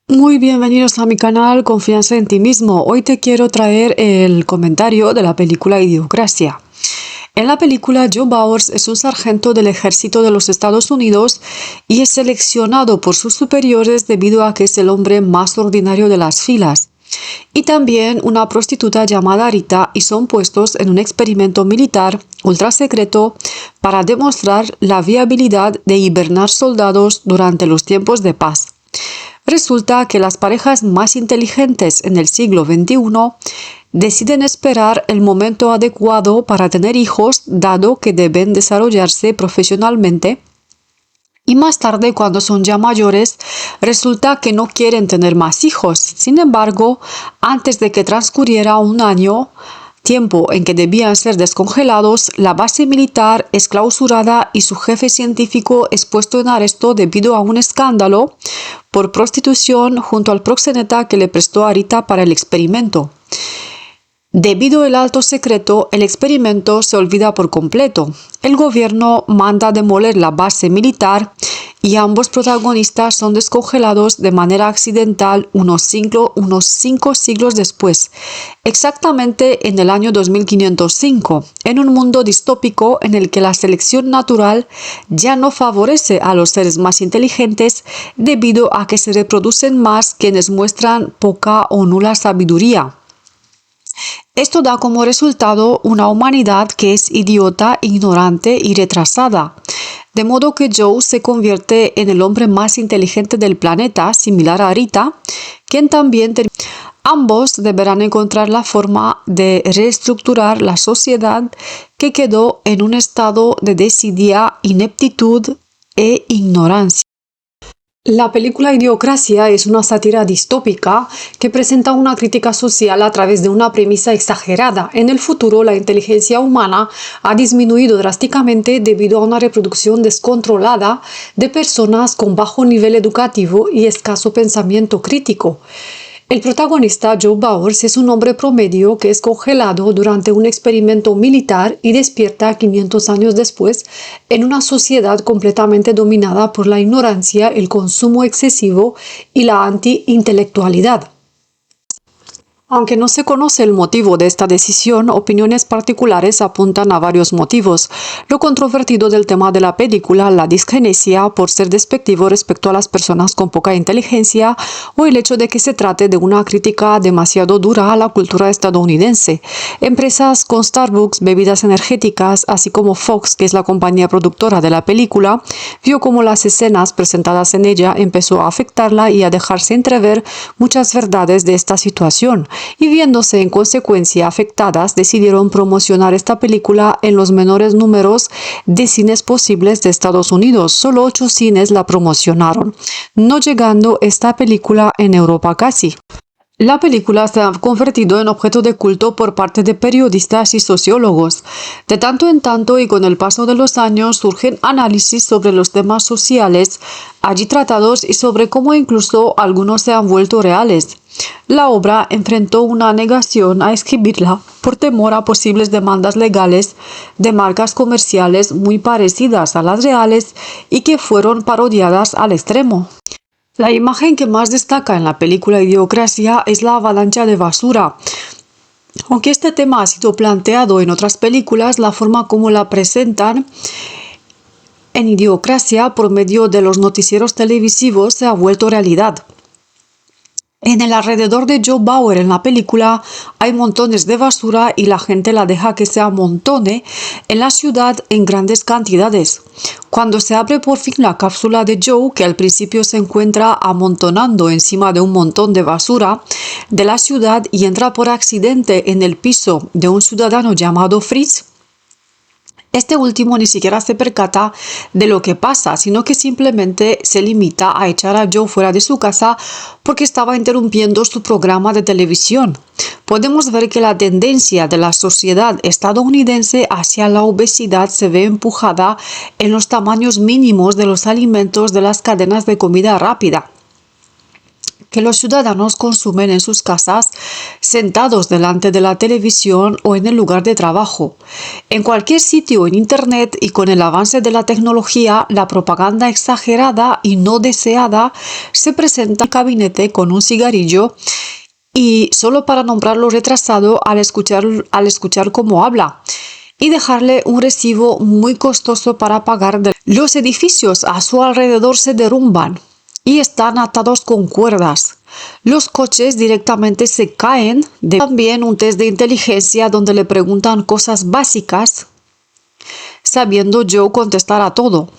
Muy bienvenidos a mi canal Confianza en ti mismo. Hoy te quiero traer el comentario de la película Idiocracia. En la película, Joe Bowers es un sargento del ejército de los Estados Unidos y es seleccionado por sus superiores debido a que es el hombre más ordinario de las filas. Y también una prostituta llamada Rita, y son puestos en un experimento militar ultra secreto para demostrar la viabilidad de hibernar soldados durante los tiempos de paz. Resulta que las parejas más inteligentes en el siglo XXI deciden esperar el momento adecuado para tener hijos, dado que deben desarrollarse profesionalmente, y más tarde, cuando son ya mayores, resulta que no quieren tener más hijos. Sin embargo, antes de que transcurriera un año, tiempo en que debían ser descongelados, la base militar es clausurada y su jefe científico es puesto en arresto debido a un escándalo por prostitución junto al proxeneta que le prestó a Rita para el experimento. Debido al alto secreto, el experimento se olvida por completo. El gobierno manda demoler la base militar y ambos protagonistas son descongelados de manera accidental unos 5 siglos después, exactamente en el año 2505, en un mundo distópico en el que la selección natural ya no favorece a los seres más inteligentes debido a que se reproducen más quienes muestran poca o nula sabiduría. Esto da como resultado una humanidad que es idiota, ignorante y retrasada, de modo que Joe se convierte en el hombre más inteligente del planeta, similar a Rita, quien también Ambos deberán encontrar la forma de reestructurar la sociedad que quedó en un estado de desidia, ineptitud e ignorancia. La película Idiocracia es una sátira distópica que presenta una crítica social a través de una premisa exagerada. En el futuro, la inteligencia humana ha disminuido drásticamente debido a una reproducción descontrolada de personas con bajo nivel educativo y escaso pensamiento crítico. El protagonista, Joe Bowers, es un hombre promedio que es congelado durante un experimento militar y despierta 500 años después en una sociedad completamente dominada por la ignorancia, el consumo excesivo y la anti-intelectualidad. Aunque no se conoce el motivo de esta decisión, opiniones particulares apuntan a varios motivos. Lo controvertido del tema de la película, la disgenesia por ser despectivo respecto a las personas con poca inteligencia, o el hecho de que se trate de una crítica demasiado dura a la cultura estadounidense. Empresas con Starbucks, bebidas energéticas, así como Fox, que es la compañía productora de la película, vio cómo las escenas presentadas en ella empezó a afectarla y a dejarse entrever muchas verdades de esta situación. Y viéndose en consecuencia afectadas, decidieron promocionar esta película en los menores números de cines posibles de Estados Unidos. Solo 8 cines la promocionaron, no llegando esta película en Europa casi. La película se ha convertido en objeto de culto por parte de periodistas y sociólogos. De tanto en tanto y con el paso de los años surgen análisis sobre los temas sociales allí tratados y sobre cómo incluso algunos se han vuelto reales. La obra enfrentó una negación a escribirla por temor a posibles demandas legales de marcas comerciales muy parecidas a las reales y que fueron parodiadas al extremo. La imagen que más destaca en la película Idiocracia es la avalancha de basura. Aunque este tema ha sido planteado en otras películas, la forma como la presentan en Idiocracia por medio de los noticieros televisivos se ha vuelto realidad. En el alrededor de Joe Bowers en la película hay montones de basura y la gente la deja que se amontone en la ciudad en grandes cantidades. Cuando se abre por fin la cápsula de Joe, que al principio se encuentra amontonando encima de un montón de basura de la ciudad y entra por accidente en el piso de un ciudadano llamado Fritz, este último ni siquiera se percata de lo que pasa, sino que simplemente se limita a echar a Joe fuera de su casa porque estaba interrumpiendo su programa de televisión. Podemos ver que la tendencia de la sociedad estadounidense hacia la obesidad se ve empujada en los tamaños mínimos de los alimentos de las cadenas de comida rápida. que los ciudadanos consumen en sus casas, sentados delante de la televisión o en el lugar de trabajo. En cualquier sitio en Internet y con el avance de la tecnología, la propaganda exagerada y no deseada se presenta en el gabinete con un cigarrillo y solo para nombrarlo retrasado al escuchar cómo habla y dejarle un recibo muy costoso para pagar. Los edificios a su alrededor se derrumban y están atados con cuerdas. Los coches directamente se caen. También un test de inteligencia donde le preguntan cosas básicas, sabiendo Joe contestar a todo.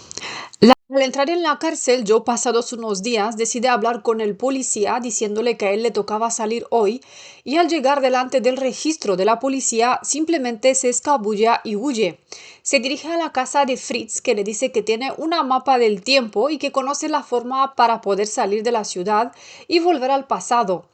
Al entrar en la cárcel, Joe, pasados unos días, decide hablar con el policía diciéndole que a él le tocaba salir hoy y al llegar delante del registro de la policía simplemente se escabulla y huye. Se dirige a la casa de Fritz, que le dice que tiene una mapa del tiempo y que conoce la forma para poder salir de la ciudad y volver al pasado.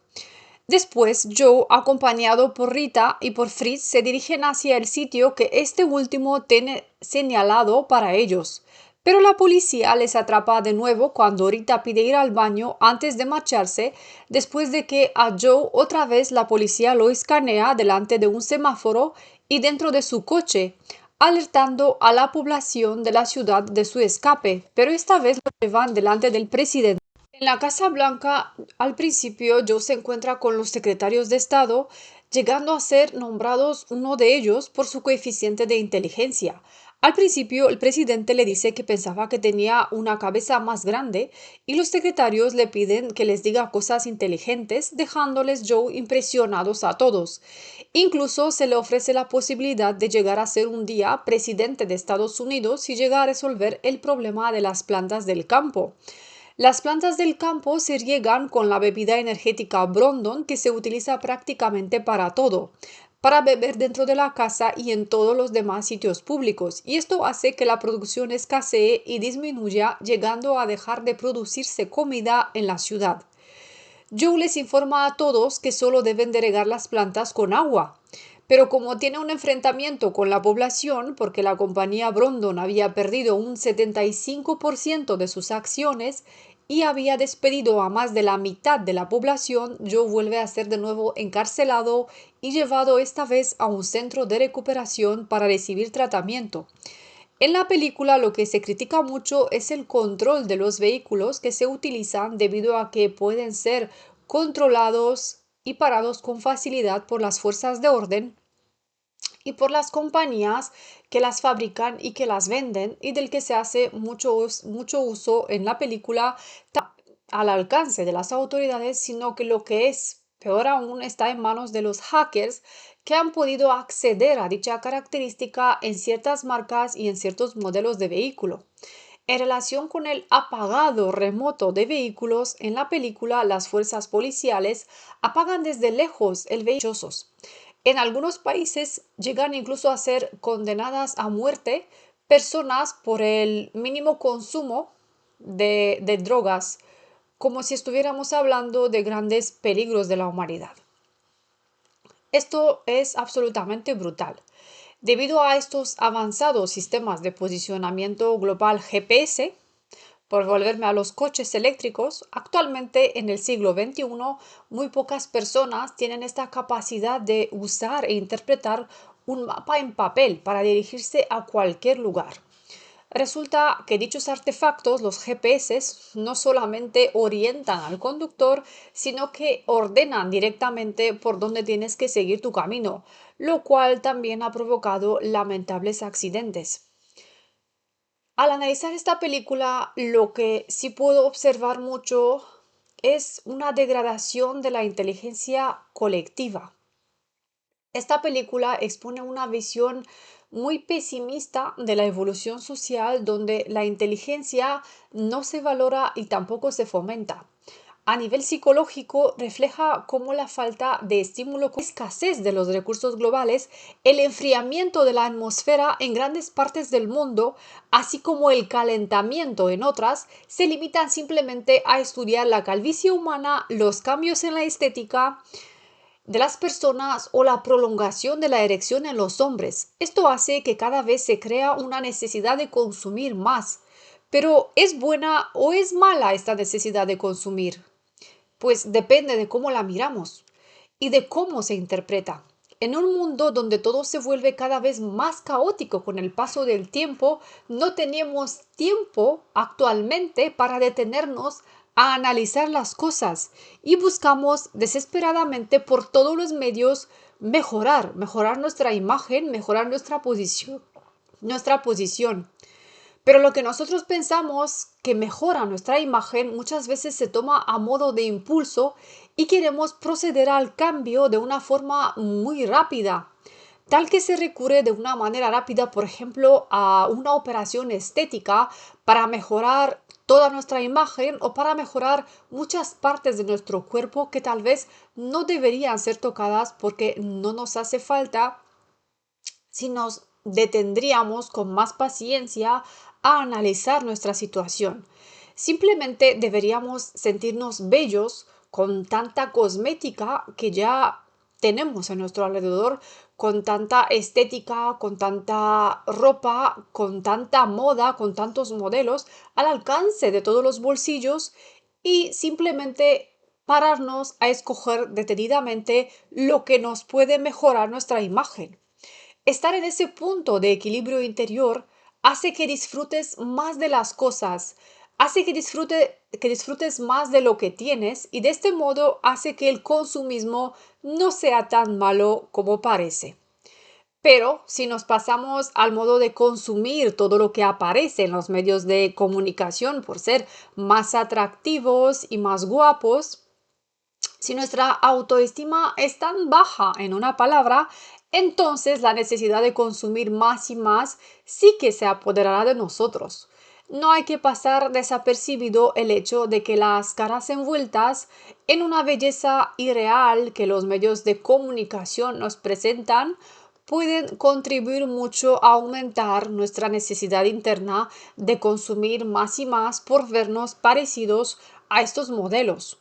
Después, Joe, acompañado por Rita y por Fritz, se dirigen hacia el sitio que este último tiene señalado para ellos. Pero la policía les atrapa de nuevo cuando Rita pide ir al baño antes de marcharse, después de que a Joe otra vez la policía lo escanea delante de un semáforo y dentro de su coche, alertando a la población de la ciudad de su escape, pero esta vez lo llevan delante del presidente. En la Casa Blanca, al principio, Joe se encuentra con los secretarios de Estado, llegando a ser nombrados uno de ellos por su coeficiente de inteligencia. Al principio, el presidente le dice que pensaba que tenía una cabeza más grande y los secretarios le piden que les diga cosas inteligentes, dejándoles Joe impresionados a todos. Incluso se le ofrece la posibilidad de llegar a ser un día presidente de Estados Unidos si llega a resolver el problema de las plantas del campo. Las plantas del campo se riegan con la bebida energética Brondon, que se utiliza prácticamente para todo, para beber dentro de la casa y en todos los demás sitios públicos, y esto hace que la producción escasee y disminuya, llegando a dejar de producirse comida en la ciudad. Joe les informa a todos que solo deben de regar las plantas con agua. Pero como tiene un enfrentamiento con la población, porque la compañía Brondon había perdido un 75% de sus acciones y había despedido a más de la mitad de la población, Joe vuelve a ser de nuevo encarcelado y llevado esta vez a un centro de recuperación para recibir tratamiento. En la película lo que se critica mucho es el control de los vehículos que se utilizan debido a que pueden ser controlados y parados con facilidad por las fuerzas de orden y por las compañías que las fabrican y que las venden y del que se hace mucho uso en la película al alcance de las autoridades, sino que lo que es peor aún está en manos de los hackers que han podido acceder a dicha característica en ciertas marcas y en ciertos modelos de vehículo. En relación con el apagado remoto de vehículos, en la película las fuerzas policiales apagan desde lejos el vehículo. En algunos países llegan incluso a ser condenadas a muerte personas por el mínimo consumo de drogas, como si estuviéramos hablando de grandes peligros de la humanidad. Esto es absolutamente brutal. Debido a estos avanzados sistemas de posicionamiento global GPS, por volverme a los coches eléctricos, actualmente en el siglo XXI muy pocas personas tienen esta capacidad de usar e interpretar un mapa en papel para dirigirse a cualquier lugar. Resulta que dichos artefactos, los GPS, no solamente orientan al conductor, sino que ordenan directamente por dónde tienes que seguir tu camino, lo cual también ha provocado lamentables accidentes. Al analizar esta película, lo que sí puedo observar mucho es una degradación de la inteligencia colectiva. Esta película expone una visión muy pesimista de la evolución social donde la inteligencia no se valora y tampoco se fomenta. A nivel psicológico, refleja cómo la falta de estímulo, la escasez de los recursos globales, el enfriamiento de la atmósfera en grandes partes del mundo, así como el calentamiento en otras, se limitan simplemente a estudiar la calvicie humana, los cambios en la estética de las personas o la prolongación de la erección en los hombres. Esto hace que cada vez se crea una necesidad de consumir más. Pero ¿es buena o es mala esta necesidad de consumir? pues depende de cómo la miramos y de cómo se interpreta. En un mundo donde todo se vuelve cada vez más caótico con el paso del tiempo, no tenemos tiempo actualmente para detenernos a analizar las cosas y buscamos desesperadamente por todos los medios mejorar nuestra imagen, mejorar nuestra posición. Pero lo que nosotros pensamos que mejora nuestra imagen muchas veces se toma a modo de impulso y queremos proceder al cambio de una forma muy rápida, tal que se recurre de una manera rápida, por ejemplo, a una operación estética para mejorar toda nuestra imagen o para mejorar muchas partes de nuestro cuerpo que tal vez no deberían ser tocadas porque no nos hace falta si nos detendríamos con más paciencia a analizar nuestra situación. Simplemente deberíamos sentirnos bellos con tanta cosmética que ya tenemos a nuestro alrededor, con tanta estética, con tanta ropa, con tanta moda, con tantos modelos al alcance de todos los bolsillos y simplemente pararnos a escoger detenidamente lo que nos puede mejorar nuestra imagen. Estar en ese punto de equilibrio interior hace que disfrutes más de las cosas, hace que disfrutes más de lo que tienes y de este modo hace que el consumismo no sea tan malo como parece. Pero si nos pasamos al modo de consumir todo lo que aparece en los medios de comunicación por ser más atractivos y más guapos, si nuestra autoestima es tan baja, en una palabra, entonces la necesidad de consumir más y más sí que se apoderará de nosotros. No hay que pasar desapercibido el hecho de que las caras envueltas en una belleza irreal que los medios de comunicación nos presentan pueden contribuir mucho a aumentar nuestra necesidad interna de consumir más y más por vernos parecidos a estos modelos.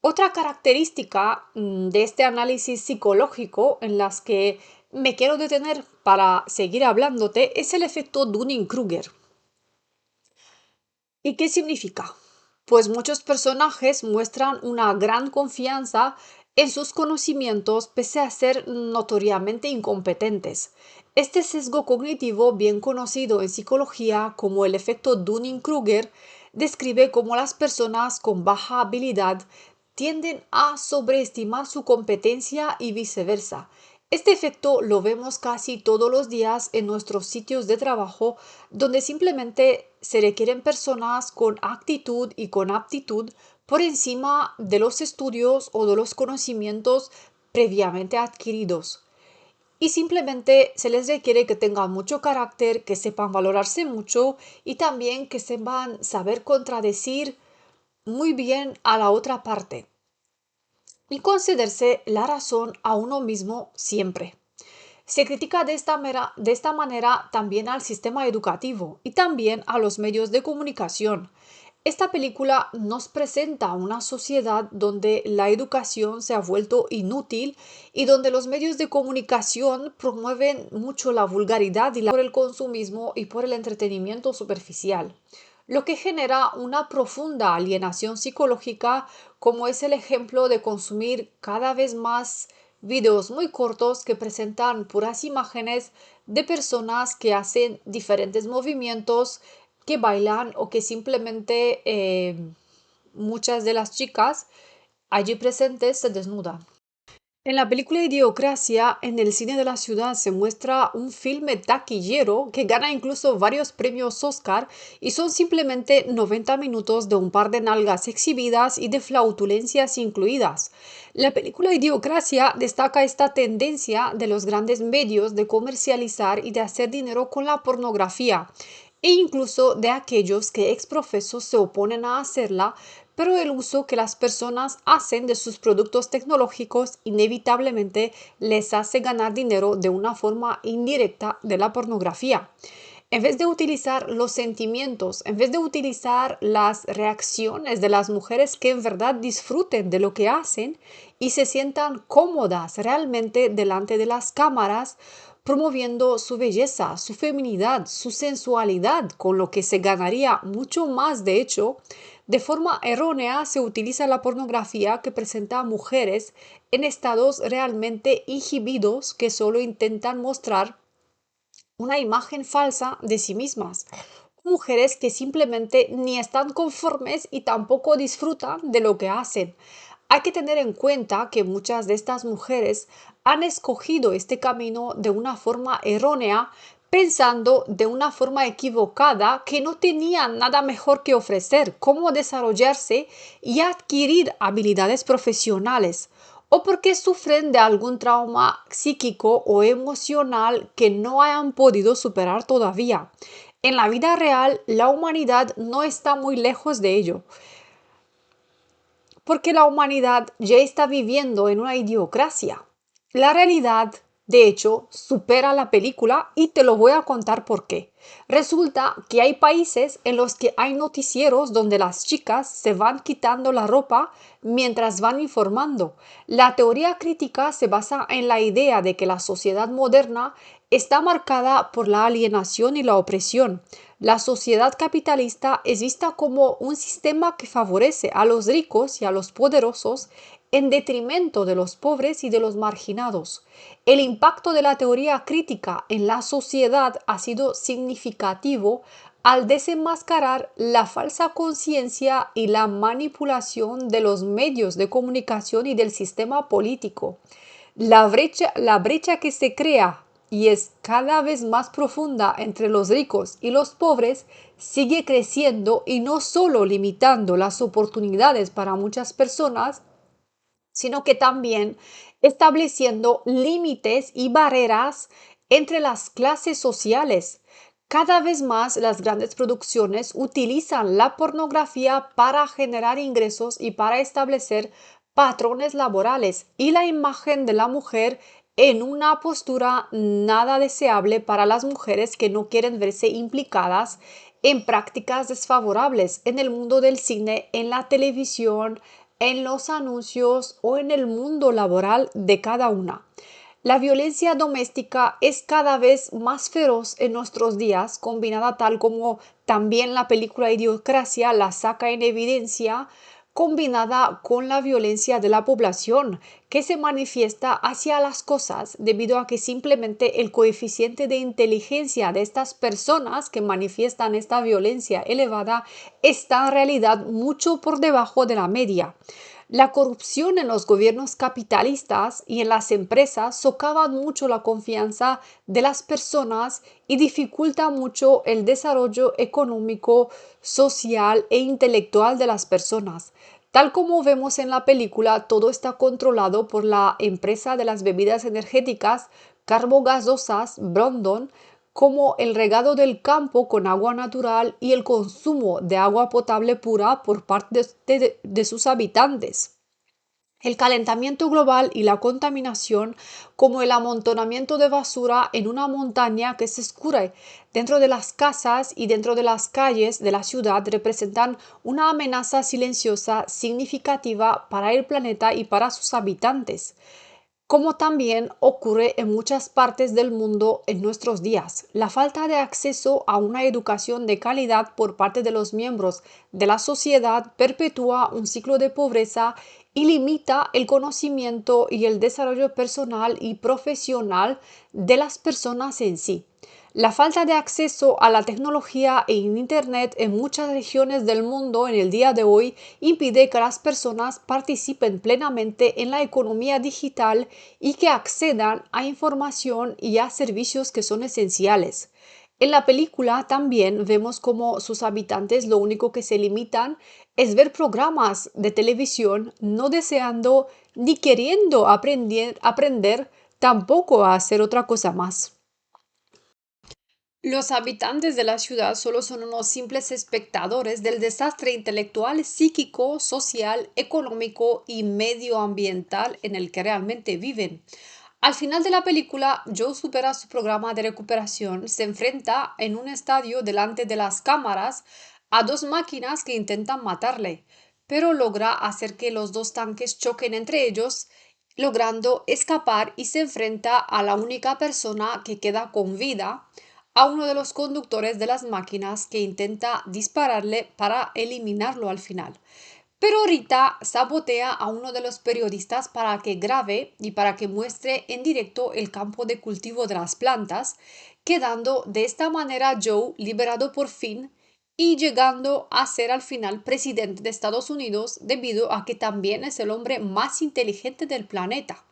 Otra característica de este análisis psicológico en las que me quiero detener para seguir hablándote es el efecto Dunning-Kruger. ¿Y qué significa? Pues muchos personajes muestran una gran confianza en sus conocimientos pese a ser notoriamente incompetentes. Este sesgo cognitivo, bien conocido en psicología como el efecto Dunning-Kruger, describe cómo las personas con baja habilidad tienden a sobreestimar su competencia y viceversa. Este efecto lo vemos casi todos los días en nuestros sitios de trabajo, donde simplemente se requieren personas con actitud y con aptitud por encima de los estudios o de los conocimientos previamente adquiridos. Y simplemente se les requiere que tengan mucho carácter, que sepan valorarse mucho y también que sepan saber contradecir muy bien a la otra parte y concederse la razón a uno mismo siempre. Se critica de esta manera también al sistema educativo y también a los medios de comunicación. Esta película nos presenta una sociedad donde la educación se ha vuelto inútil y donde los medios de comunicación promueven mucho la vulgaridad y por el consumismo y por el entretenimiento superficial, lo que genera una profunda alienación psicológica, como es el ejemplo de consumir cada vez más videos muy cortos que presentan puras imágenes de personas que hacen diferentes movimientos, que bailan o que simplemente muchas de las chicas allí presentes se desnudan. En la película Idiocracia, en el cine de la ciudad se muestra un filme taquillero que gana incluso varios premios Oscar y son simplemente 90 minutos de un par de nalgas exhibidas y de flautulencias incluidas. La película Idiocracia destaca esta tendencia de los grandes medios de comercializar y de hacer dinero con la pornografía e incluso de aquellos que exprofeso se oponen a hacerla, pero el uso que las personas hacen de sus productos tecnológicos inevitablemente les hace ganar dinero de una forma indirecta de la pornografía. En vez de utilizar los sentimientos, en vez de utilizar las reacciones de las mujeres que en verdad disfruten de lo que hacen y se sientan cómodas realmente delante de las cámaras, promoviendo su belleza, su feminidad, su sensualidad, con lo que se ganaría mucho más de hecho, De forma errónea se utiliza la pornografía que presenta a mujeres en estados realmente inhibidos que solo intentan mostrar una imagen falsa de sí mismas. Mujeres que simplemente ni están conformes y tampoco disfrutan de lo que hacen. Hay que tener en cuenta que muchas de estas mujeres han escogido este camino de una forma errónea, pensando de una forma equivocada que no tenían nada mejor que ofrecer, cómo desarrollarse y adquirir habilidades profesionales, o porque sufren de algún trauma psíquico o emocional que no hayan podido superar todavía. En la vida real, la humanidad no está muy lejos de ello, porque la humanidad ya está viviendo en una idiocracia. La realidad, de hecho, supera la película y te lo voy a contar por qué. Resulta que hay países en los que hay noticieros donde las chicas se van quitando la ropa mientras van informando. La teoría crítica se basa en la idea de que la sociedad moderna está marcada por la alienación y la opresión. La sociedad capitalista es vista como un sistema que favorece a los ricos y a los poderosos en detrimento de los pobres y de los marginados. El impacto de la teoría crítica en la sociedad ha sido significativo al desenmascarar la falsa conciencia y la manipulación de los medios de comunicación y del sistema político. La brecha que se crea y es cada vez más profunda entre los ricos y los pobres sigue creciendo y no solo limitando las oportunidades para muchas personas, sino que también estableciendo límites y barreras entre las clases sociales. Cada vez más las grandes producciones utilizan la pornografía para generar ingresos y para establecer patrones laborales y la imagen de la mujer en una postura nada deseable para las mujeres que no quieren verse implicadas en prácticas desfavorables en el mundo del cine, en la televisión, en los anuncios o en el mundo laboral de cada una. La violencia doméstica es cada vez más feroz en nuestros días, combinada tal como también la película Idiocracia la saca en evidencia, combinada con la violencia de la población que se manifiesta hacia las cosas debido a que simplemente el coeficiente de inteligencia de estas personas que manifiestan esta violencia elevada está en realidad mucho por debajo de la media. La corrupción en los gobiernos capitalistas y en las empresas socava mucho la confianza de las personas y dificulta mucho el desarrollo económico, social e intelectual de las personas. Tal como vemos en la película, todo está controlado por la empresa de las bebidas energéticas carbogasosas Brandon, como el regado del campo con agua natural y el consumo de agua potable pura por parte de sus habitantes. El calentamiento global y la contaminación, como el amontonamiento de basura en una montaña que se escurre dentro de las casas y dentro de las calles de la ciudad, representan una amenaza silenciosa significativa para el planeta y para sus habitantes, como también ocurre en muchas partes del mundo en nuestros días. La falta de acceso a una educación de calidad por parte de los miembros de la sociedad perpetúa un ciclo de pobreza y limita el conocimiento y el desarrollo personal y profesional de las personas en sí. La falta de acceso a la tecnología e Internet en muchas regiones del mundo en el día de hoy impide que las personas participen plenamente en la economía digital y que accedan a información y a servicios que son esenciales. En la película también vemos cómo sus habitantes lo único que se limitan es ver programas de televisión, no deseando ni queriendo aprender tampoco a hacer otra cosa más. Los habitantes de la ciudad solo son unos simples espectadores del desastre intelectual, psíquico, social, económico y medioambiental en el que realmente viven. Al final de la película, Joe supera su programa de recuperación, se enfrenta en un estadio delante de las cámaras a dos máquinas que intentan matarle, pero logra hacer que los dos tanques choquen entre ellos, logrando escapar y se enfrenta a la única persona que queda con vida, a uno de los conductores de las máquinas que intenta dispararle para eliminarlo al final. Pero Rita sabotea a uno de los periodistas para que grabe y para que muestre en directo el campo de cultivo de las plantas, quedando de esta manera Joe liberado por fin y llegando a ser al final presidente de Estados Unidos debido a que también es el hombre más inteligente del planeta.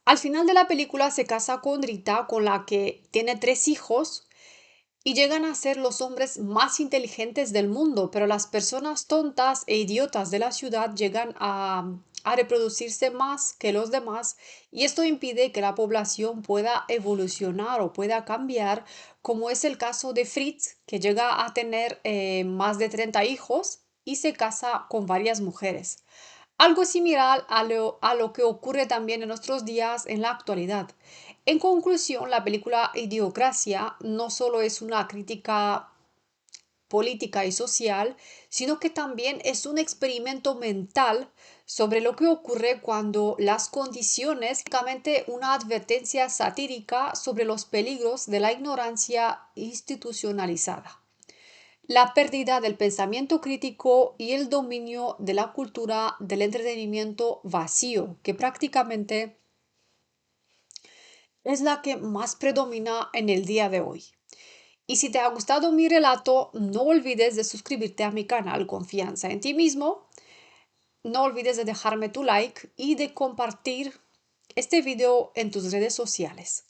Al final de la película se casa con Rita, con la que tiene 3 hijos, y llegan a ser los hombres más inteligentes del mundo, pero las personas tontas e idiotas de la ciudad llegan a reproducirse más que los demás y esto impide que la población pueda evolucionar o pueda cambiar, como es el caso de Fritz, que llega a tener más de 30 hijos y se casa con varias mujeres. Algo similar a lo que ocurre también en nuestros días en la actualidad. En conclusión, la película Idiocracia no solo es una crítica política y social, sino que también es un experimento mental sobre lo que ocurre cuando las condiciones, básicamente una advertencia satírica sobre los peligros de la ignorancia institucionalizada, la pérdida del pensamiento crítico y el dominio de la cultura del entretenimiento vacío, que prácticamente es la que más predomina en el día de hoy. Y si te ha gustado mi relato, no olvides de suscribirte a mi canal Confianza en ti mismo. No olvides de dejarme tu like y de compartir este video en tus redes sociales.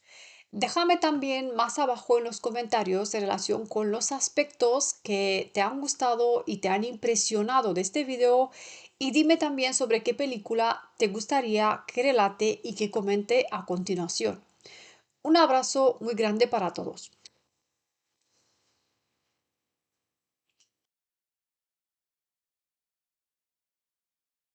Déjame también más abajo en los comentarios en relación con los aspectos que te han gustado y te han impresionado de este video y dime también sobre qué película te gustaría que relate y que comente a continuación. Un abrazo muy grande para todos.